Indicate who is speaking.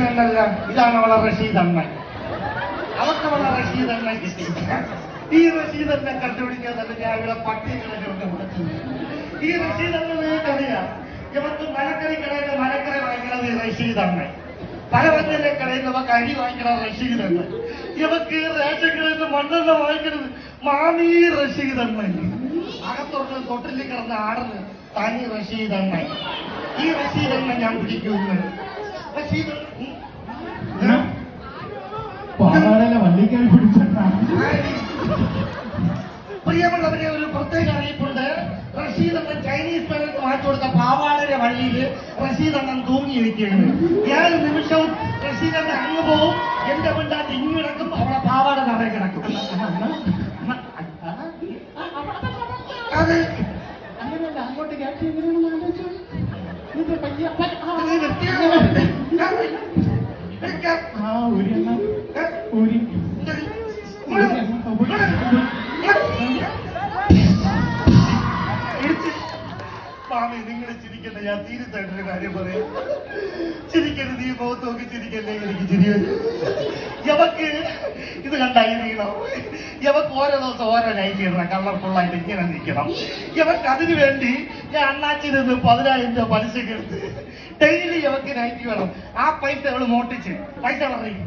Speaker 1: എന്നല്ല, ഇതാണ് അവളെ റഷീദ് അണ്ണൻ. അവർക്ക് അവളെ റഷീദ് അണ്ണൻ കിട്ടി. ഈ റഷീദ് അണ്ണൻ കണ്ടുപിടിക്കാൻ തന്നെ ഞാൻ ഇവിടെ പട്ടികളൊക്കെ കൊടുക്കുന്നത്. ഈ റഷീദ് അണ്ണനെ കറിയാ. ഇവർക്ക് മലക്കറി കടയിൽ മലക്കറി വാങ്ങിക്കണത് ഈ റഷീദ് അണ്ണൻ. പലവഞ്ഞിലെ കടയിൽ നമുക്ക് അരി വാങ്ങിക്കണ റഷീദ് അണ്ണൻ. ഇവക്ക് റേഷൻ കടയിൽ നിന്ന് മണ്ണെണ്ണ വാങ്ങിക്കണത് മാമി റഷീദ് അണ്ണൻ. അകത്തോട്ട് തൊട്ടിൽ കിടന്ന് ആടുന്നത് തനി റഷീദ് അണ്ണൻ. ഈ റഷീദ് അണ്ണൻ ഞാൻ പിടിക്കുന്നത്. റഷീദ്
Speaker 2: വള്ളിക്കാരി പിടിച്ചിട്ടാണ്.
Speaker 1: പ്രിയമുള്ളവരെ, ഒരു പ്രത്യേക അറിയിപ്പുണ്ട്. റഷീദ് അണ്ണൻ ചൈനീസ് പേരൊക്കെ മാറ്റി കൊടുത്ത പാവാടയുടെ വള്ളിയിൽ റഷീദ് അണ്ണൻ തൂങ്ങിയിരിക്കുകയാണ്. ഏത് നിമിഷവും റഷീദ് അണ്ണൻ അങ്ങ് പോവും, എന്റെ പിണ്ടാട്ട് ഇങ്ങ് കിടക്കും, അവളെ പാവാട നിറയെ കിടക്കും. അത്
Speaker 2: അങ്ങനെയല്ല, അങ്ങോട്ട് ക്യാച്ച് എങ്ങനെയാണെന്ന് ആലോചിച്ചു.
Speaker 1: മാമി, നിങ്ങൾ ചിരിക്കണ്ട, ഞാൻ തീരുത്തായിട്ടൊരു കാര്യം പറയാം. ചിരിക്കരുത്, ഈ മുഖത്ത് നോക്കി ചിരിക്കല്ലേ, എനിക്ക് ചിരി വരും. യവക്ക് ഇത് കണ്ടായി നീളം. യവക്ക് ഓരോ ദിവസം ഓരോ നൈറ്റ് ഇടണം, കളർഫുള്ളായിട്ട് ഇങ്ങനെ നിൽക്കണം. യവക്ക് അതിനു വേണ്ടി ഞാൻ അണ്ണാച്ചിൽ നിന്ന് 10,000 രൂപ പലിശക്ക് എടുത്ത് ഡെയിലി യവക്ക് നൈറ്റ് വേണം. ആ പൈസ അവള് മോട്ടിച്ച് പൈസ പറയും.